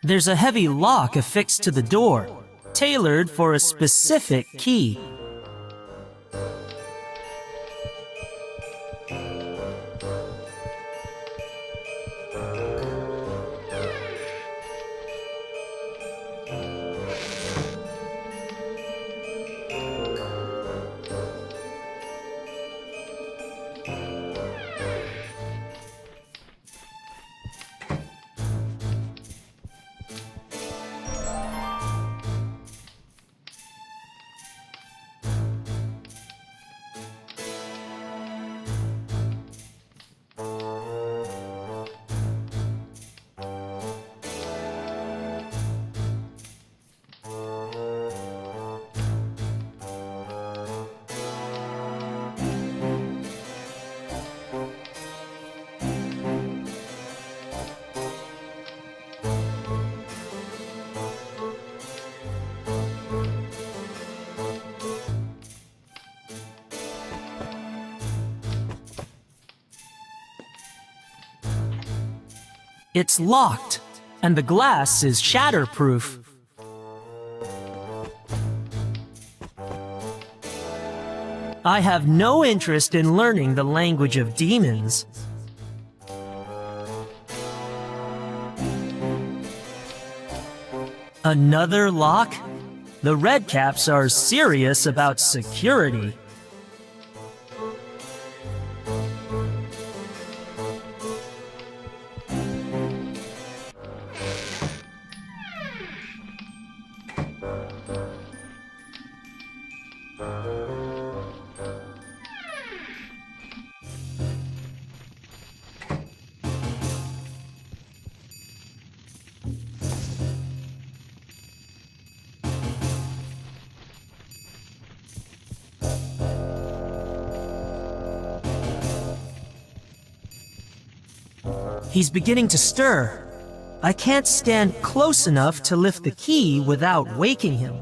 There's a heavy lock affixed to the door, tailored for a specific key. It's locked, and the glass is shatterproof. I have no interest in learning the language of demons. Another lock? The redcaps are serious about security. He's beginning to stir. I can't stand close enough to lift the key without waking him.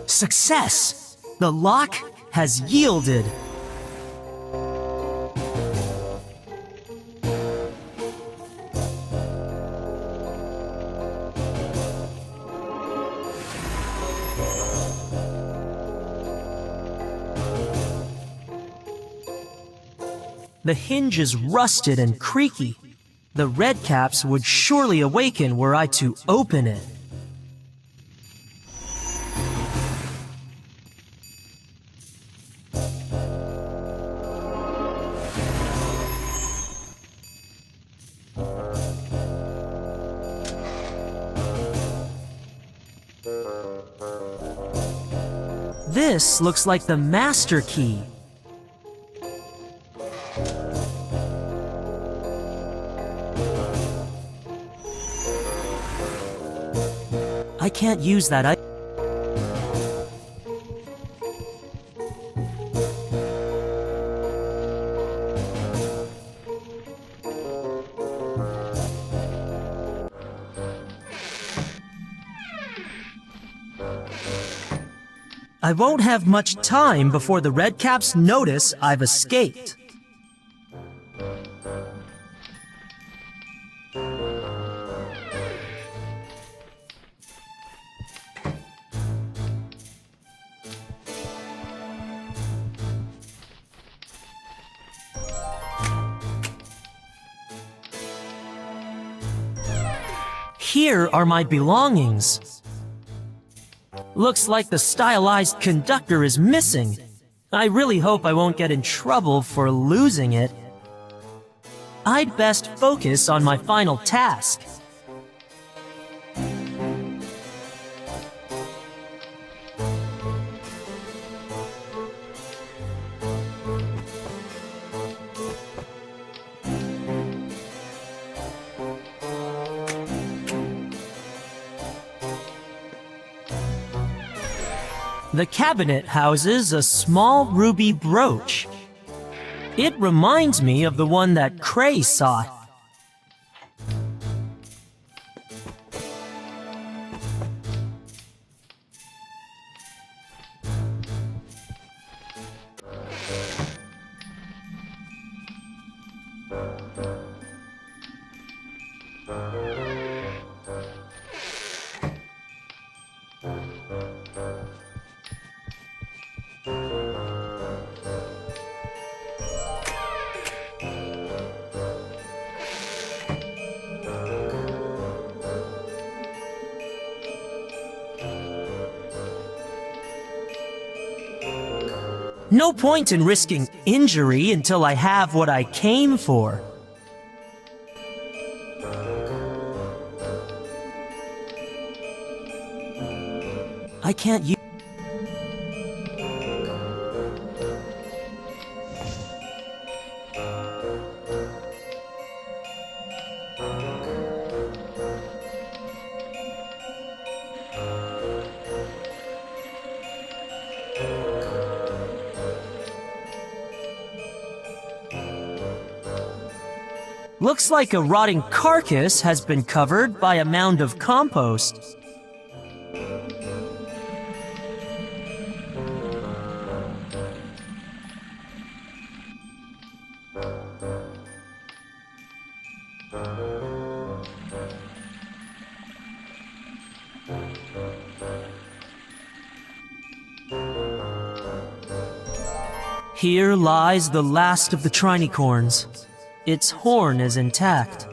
Success! The lock has yielded. The hinge is rusted and creaky. The redcaps would surely awaken were I to open it. This looks like the master key. I can't use that. I won't have much time before the redcaps notice I've escaped. Here are my belongings. Looks like the stylized conductor is missing. I really hope I won't get in trouble for losing it. I'd best focus on my final task. The cabinet houses a small ruby brooch. It reminds me of the one that Cray sought. No point in risking injury until I have what I came for. I can't use... Looks like a rotting carcass has been covered by a mound of compost. Here lies the last of the trinicorns. Its horn is intact.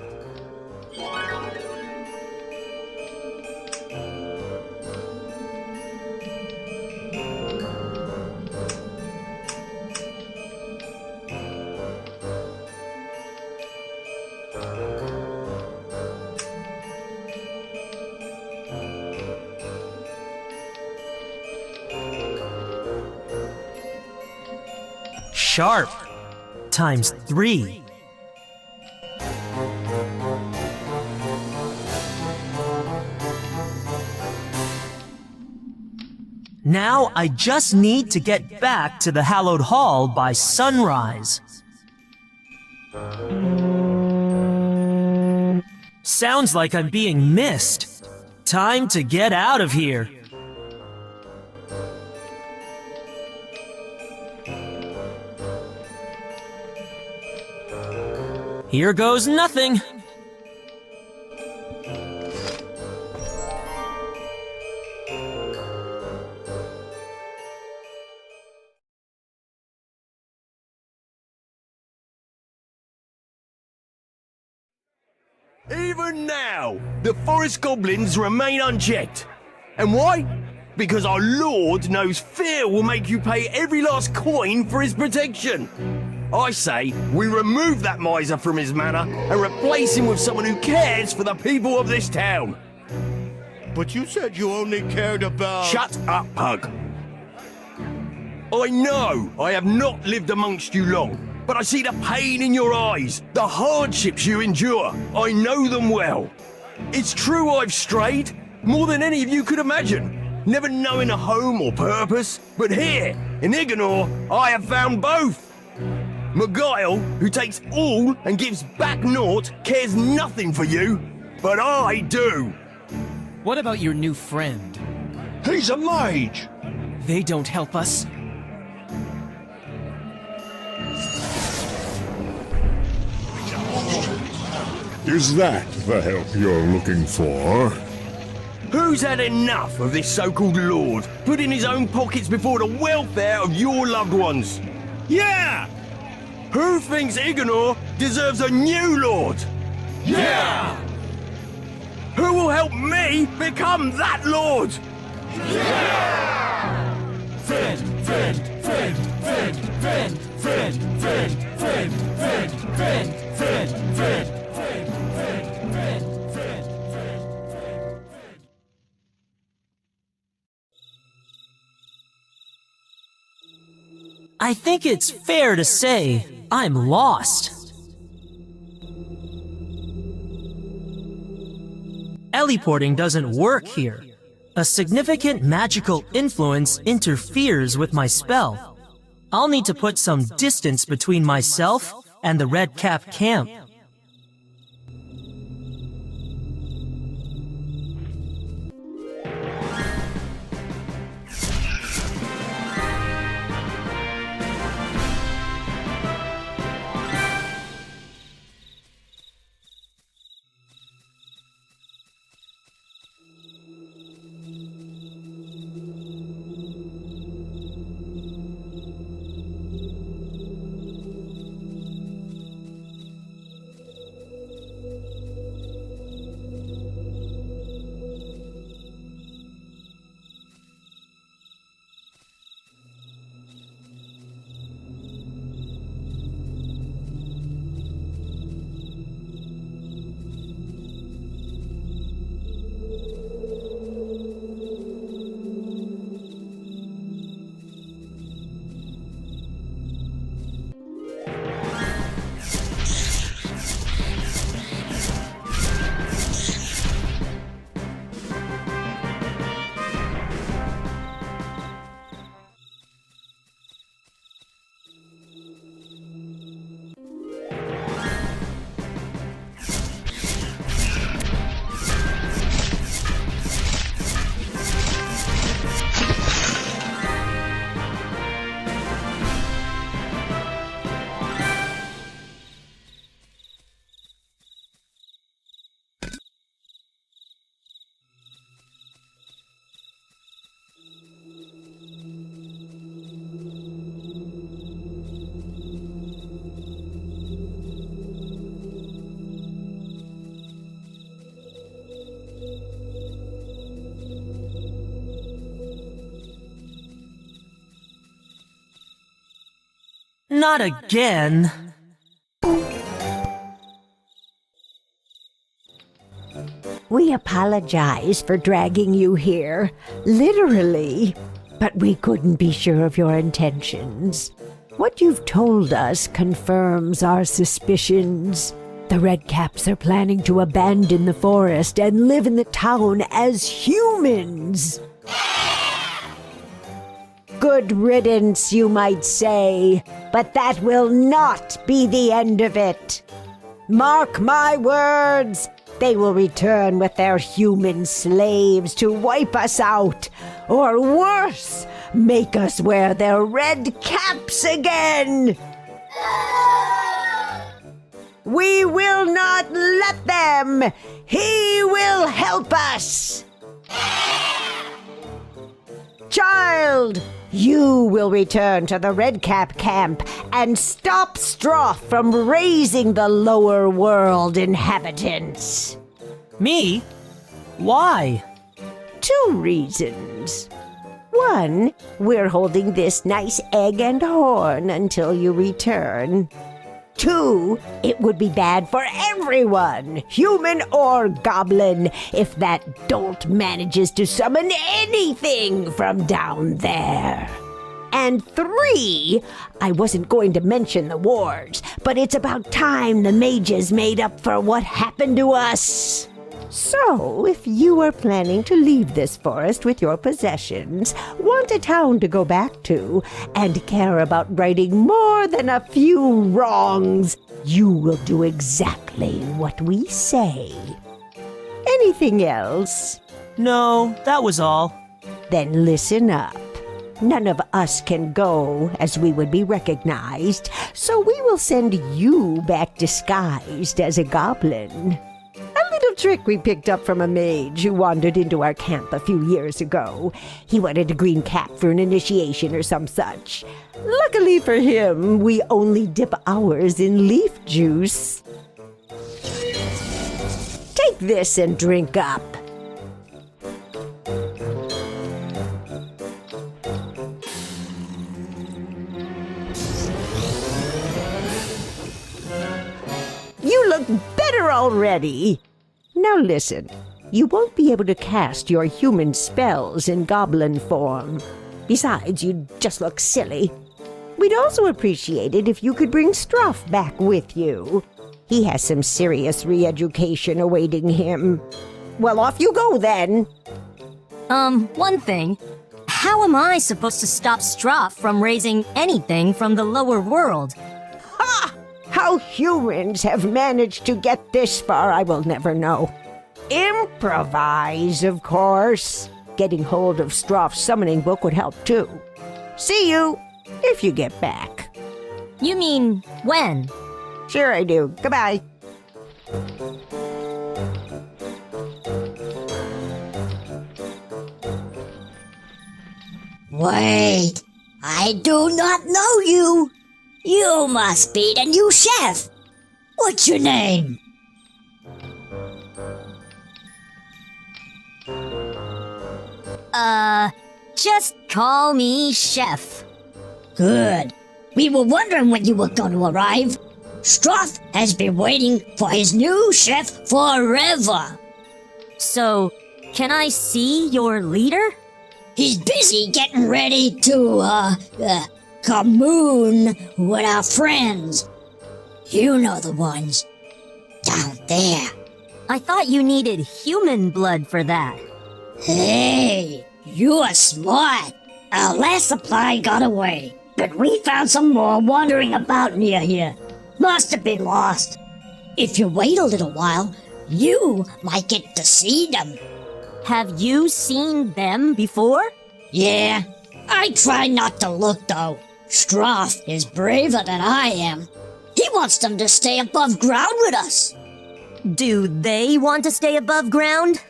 Sharp times 3. Now I just need to get back to the hallowed hall by sunrise. Sounds like I'm being missed. Time to get out of here. Here goes nothing. Even now, the forest goblins remain unchecked. And why? Because our Lord knows fear will make you pay every last coin for his protection. I say we remove that miser from his manor and replace him with someone who cares for the people of this town. But you said you only cared about... Shut up, Pug. I know I have not lived amongst you long, but I see the pain in your eyes, the hardships you endure. I know them well. It's true I've strayed, more than any of you could imagine, never knowing a home or purpose. But here, in Iginor, I have found both. Beguile, who takes all and gives back naught, cares nothing for you, but I do. What about your new friend? He's a mage! They don't help us. Is that the help you're looking for? Who's had enough of this so-called lord, putting his own pockets before the welfare of your loved ones? Yeah! Who thinks Iginor deserves a new lord? Yeah! Who will help me become that lord? I think it's fair to say I'm lost. Teleporting doesn't work here. A significant magical influence interferes with my spell. I'll need to put some distance between myself and the redcap camp. Not again. We apologize for dragging you here, literally, but we couldn't be sure of your intentions. What you've told us confirms our suspicions. The redcaps are planning to abandon the forest and live in the town as humans. Good riddance, you might say, but that will not be the end of it. Mark my words, they will return with their human slaves to wipe us out, or worse, make us wear their red caps again. We will not let them. He will help us. Child, you will return to the redcap camp and stop Stroth from raising the lower world inhabitants. Me? Why? 2 reasons. 1, we're holding this nice egg and horn until you return. 2, it would be bad for everyone, human or goblin, if that dolt manages to summon anything from down there. And 3, I wasn't going to mention the wars, but it's about time the mages made up for what happened to us. So, if you are planning to leave this forest with your possessions, want a town to go back to, and care about righting more than a few wrongs, you will do exactly what we say. Anything else? No, that was all. Then listen up. None of us can go, as we would be recognized, so we will send you back disguised as a goblin. A little trick we picked up from a mage who wandered into our camp a few years ago. He wanted a green cap for an initiation or some such. Luckily for him, we only dip ours in leaf juice. Take this and drink up. You look better already. Now listen, you won't be able to cast your human spells in goblin form. Besides, you'd just look silly. We'd also appreciate it if you could bring Struff back with you. He has some serious re-education awaiting him. Well, off you go then. One thing. How am I supposed to stop Struff from raising anything from the lower world? Ha! How humans have managed to get this far, I will never know. Improvise, of course. Getting hold of Struff's summoning book would help too. See you, if you get back. You mean, when? Sure I do. Goodbye. Wait, I do not know you. You must be the new chef. What's your name? Just call me Chef. Good. We were wondering when you were going to arrive. Struff has been waiting for his new chef forever. So, can I see your leader? He's busy getting ready to, commune with our friends. You know the ones. Down there. I thought you needed human blood for that. Hey, you are smart. Our last supply got away, but we found some more wandering about near here. Must have been lost. If you wait a little while, you might get to see them. Have you seen them before? Yeah, I try not to look though. Struff is braver than I am. He wants them to stay above ground with us. Do they want to stay above ground?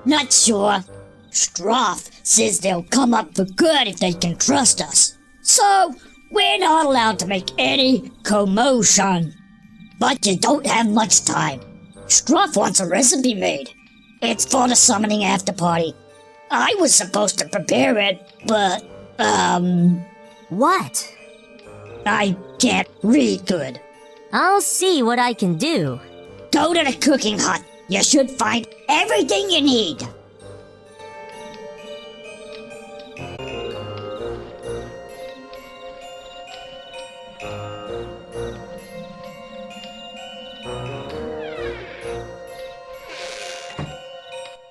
Not sure. Struff says they'll come up for good if they can trust us. So, we're not allowed to make any commotion. But you don't have much time. Struff wants a recipe made. It's for the summoning after party. I was supposed to prepare it, but, What? I can't read good. I'll see what I can do. Go to the cooking hut. You should find everything you need.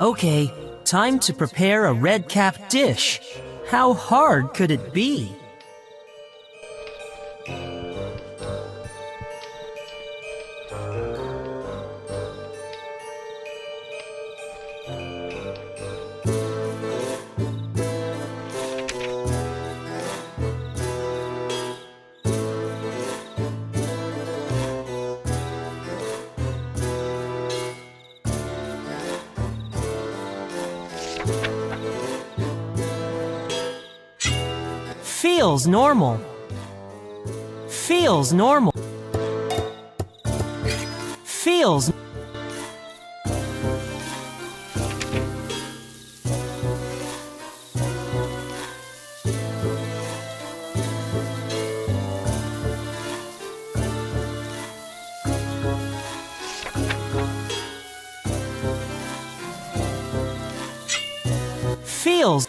Okay, time to prepare a redcap dish. How hard could it be? Feels normal. Feels normal. Feels. Feels.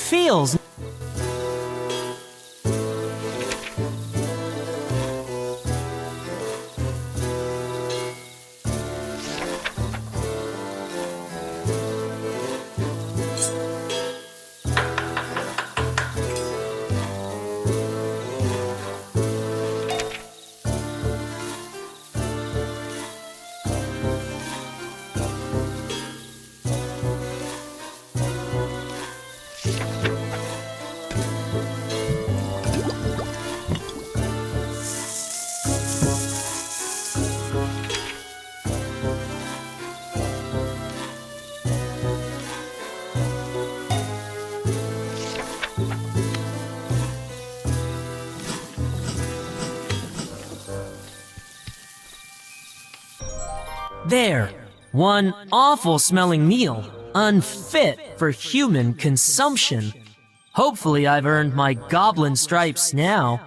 feels. There, one awful smelling meal, unfit for human consumption. Hopefully I've earned my goblin stripes now.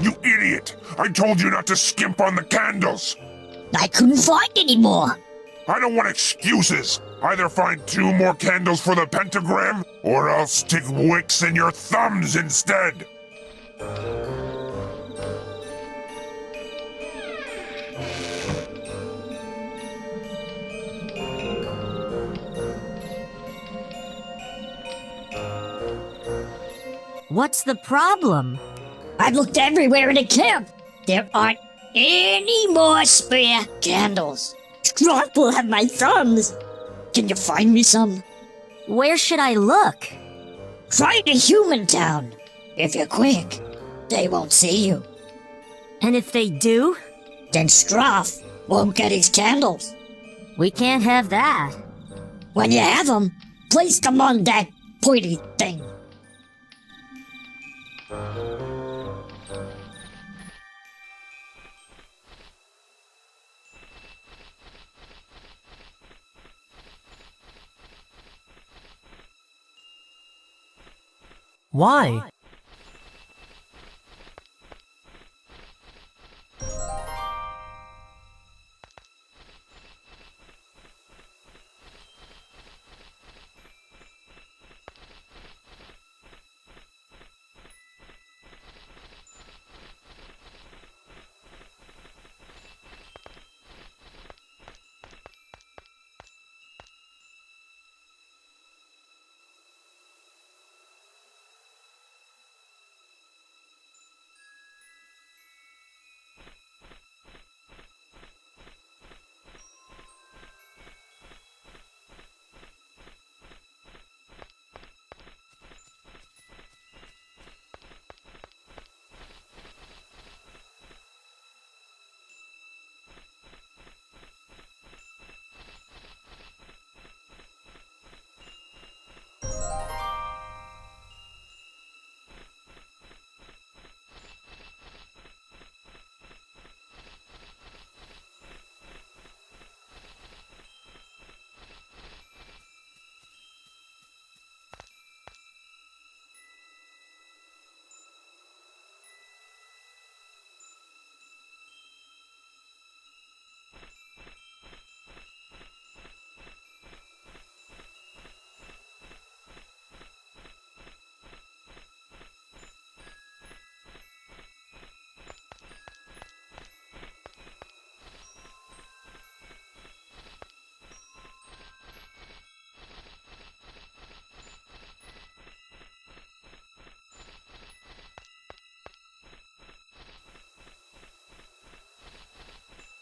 You idiot! I told you not to skimp on the candles! I couldn't find any more. I don't want excuses! Either find 2 more candles for the pentagram, or I'll stick wicks in your thumbs instead! What's the problem? I've looked everywhere in the camp. There aren't any more spare candles. Stroth will have my thumbs. Can you find me some? Where should I look? Try the human town. If you're quick, they won't see you. And if they do? Then Stroth won't get his candles. We can't have that. When you have them, place them on that pointy thing. Why?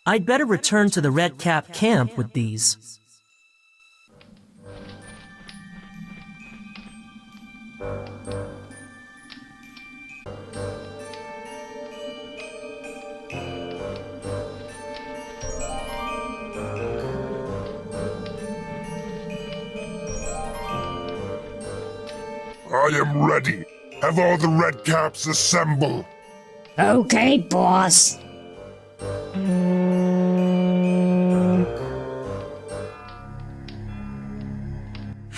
I'd better return to the redcap camp with these. I am ready. Have all the redcaps assemble. Okay, boss.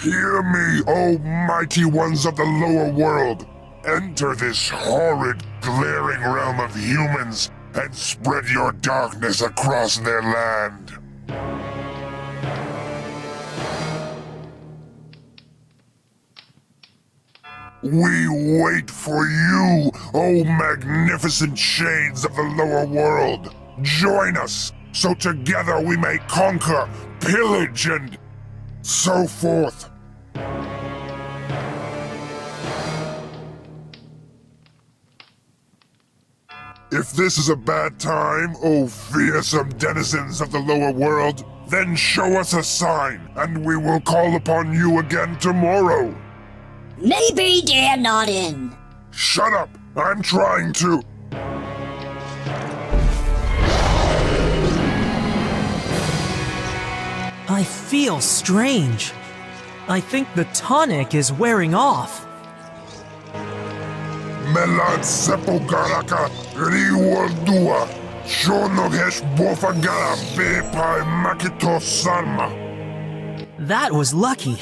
Hear me, O mighty ones of the lower world. Enter this horrid, glaring realm of humans and spread your darkness across their land. We wait for you, O magnificent shades of the lower world. Join us, so together we may conquer, pillage, and so forth. If this is a bad time, O fearsome denizens of the lower world, then show us a sign, and we will call upon you again tomorrow. Maybe they're not in. Shut up! I'm trying to. I feel strange. I think the tonic is wearing off. Melad sepogaraka riwaldua shonogesh bofagara bepai makito sarma. That was lucky.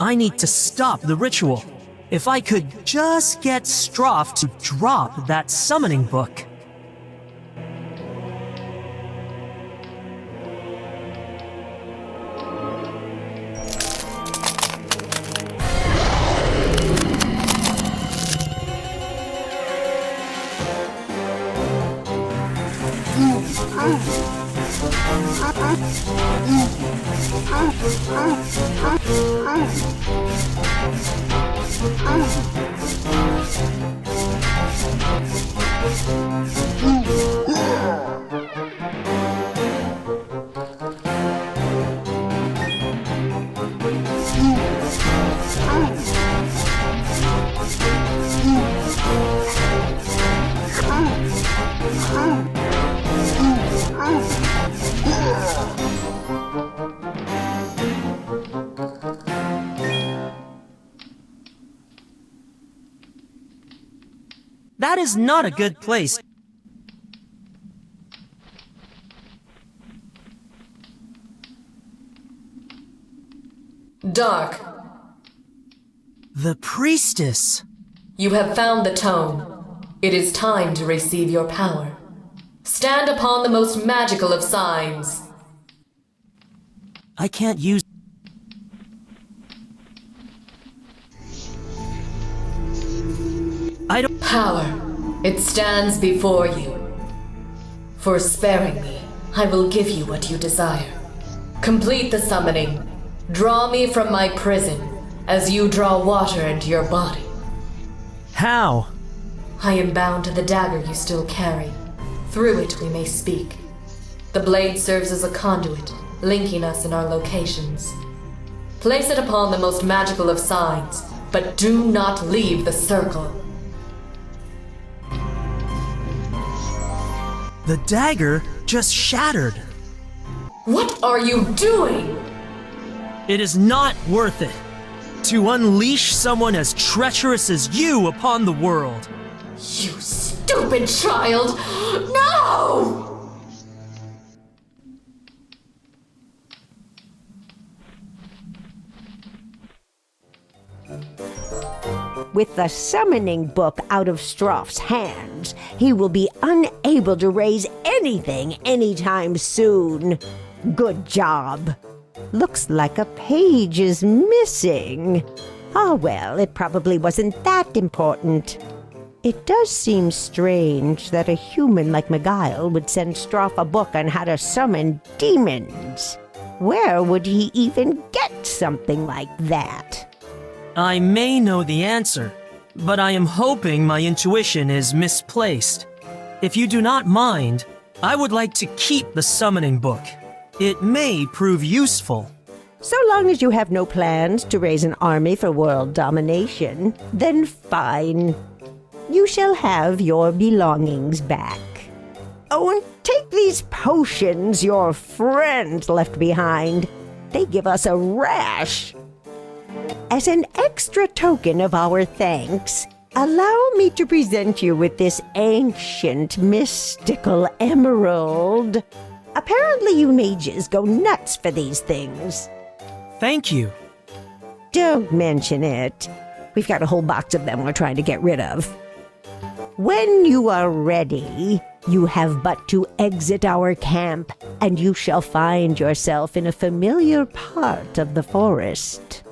I need to stop the ritual. If I could just get Stroff to drop that summoning book. That is not a good place. Dark, The priestess. you have found the tome. It is time to receive your power. Stand upon the most magical of signs. I can't use... I don't... Power, it stands before you. For sparing me, I will give you what you desire. Complete the summoning. Draw me from my prison, as you draw water into your body. How? I am bound to the dagger you still carry. Through it we may speak. The blade serves as a conduit, linking us in our locations. Place it upon the most magical of signs, but do not leave the circle. The dagger just shattered. What are you doing? It is not worth it to unleash someone as treacherous as you upon the world. You stupid child! No! With the summoning book out of Stroff's hands, he will be unable to raise anything anytime soon. Good job. Looks like a page is missing. Oh well, it probably wasn't that important. It does seem strange that a human like Miguel would send Stroff a book on how to summon demons. Where would he even get something like that? I may know the answer, but I am hoping my intuition is misplaced. If you do not mind, I would like to keep the summoning book. It may prove useful. So long as you have no plans to raise an army for world domination, then fine. You shall have your belongings back. Oh, and take these potions your friend left behind. They give us a rash. As an extra token of our thanks, allow me to present you with this ancient, mystical emerald. Apparently you mages go nuts for these things. Thank you. Don't mention it. We've got a whole box of them we're trying to get rid of. When you are ready, You have but to exit our camp, and you shall find yourself in a familiar part of the forest.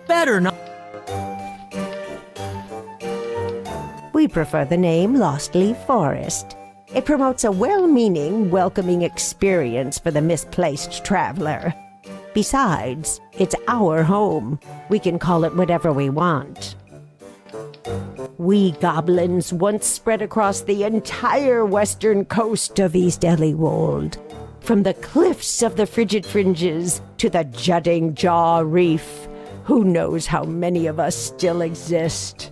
Better not. We prefer the name Lost Leaf Forest. It promotes a well-meaning, welcoming experience for the misplaced traveler. Besides, it's our home. We can call it whatever we want. We goblins once spread across the entire western coast of East Elliewold. From the cliffs of the Frigid Fringes to the jutting Jaw Reef. Who knows how many of us still exist?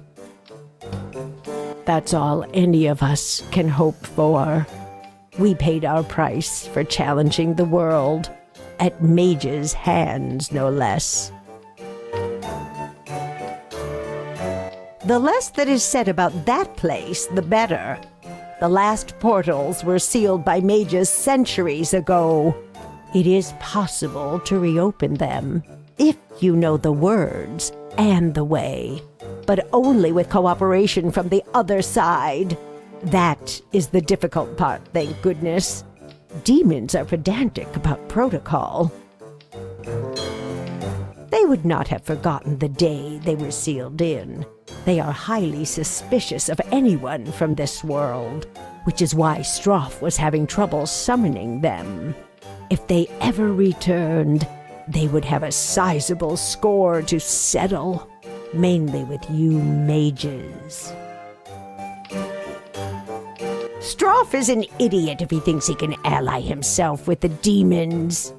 That's all any of us can hope for. We paid our price for challenging the world, at Mage's hands, no less. The less that is said about that place, the better. The last portals were sealed by Mages centuries ago. It is possible to reopen them, if you know the words and the way. But only with cooperation from the other side. That is the difficult part, thank goodness. Demons are pedantic about protocol. They would not have forgotten the day they were sealed in. They are highly suspicious of anyone from this world, which is why Stroff was having trouble summoning them. If they ever returned, they would have a sizable score to settle. Mainly with you mages. Stroff is an idiot if he thinks he can ally himself with the demons.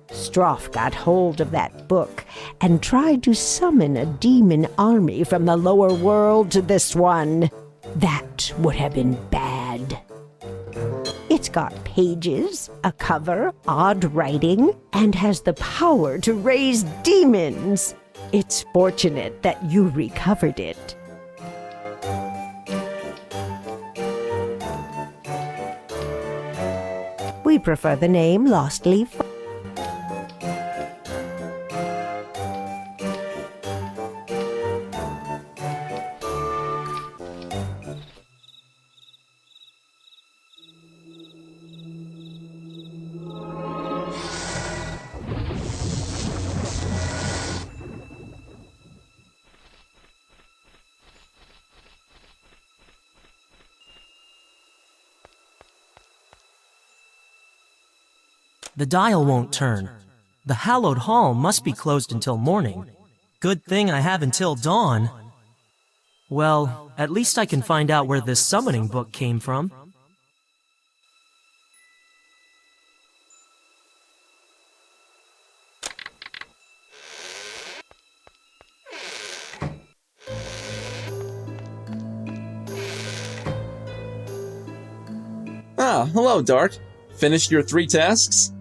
Stroff got hold of that book and tried to summon a demon army from the lower world to this one. That would have been bad. It's got pages, a cover, odd writing, and has the power to raise demons. It's fortunate that you recovered it. We prefer the name Lost Leaf. The dial won't turn. The hallowed hall must be closed until morning. Good thing I have until dawn. Well, at least I can find out where this summoning book came from. Ah, hello, Dark. Finished your 3 tasks?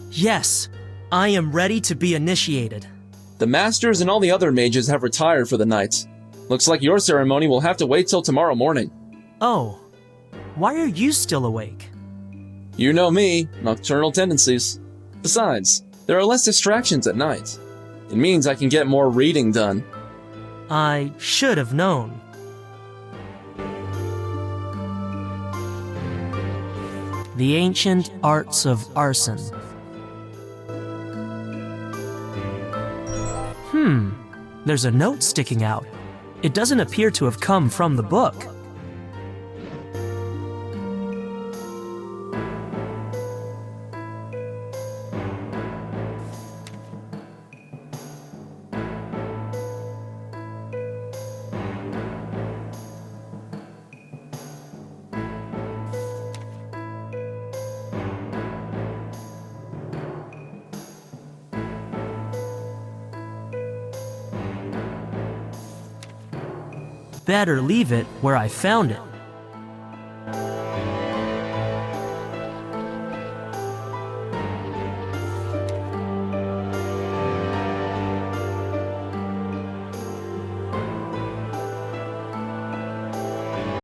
Yes, I am ready to be initiated. The Masters and all the other mages have retired for the night. Looks like your ceremony will have to wait till tomorrow morning. Oh, why are you still awake? You know me, nocturnal tendencies. Besides, there are less distractions at night. It means I can get more reading done. I should have known. The Ancient Arts of Arson. There's a note sticking out. It doesn't appear to have come from the book. Better leave it where I found it.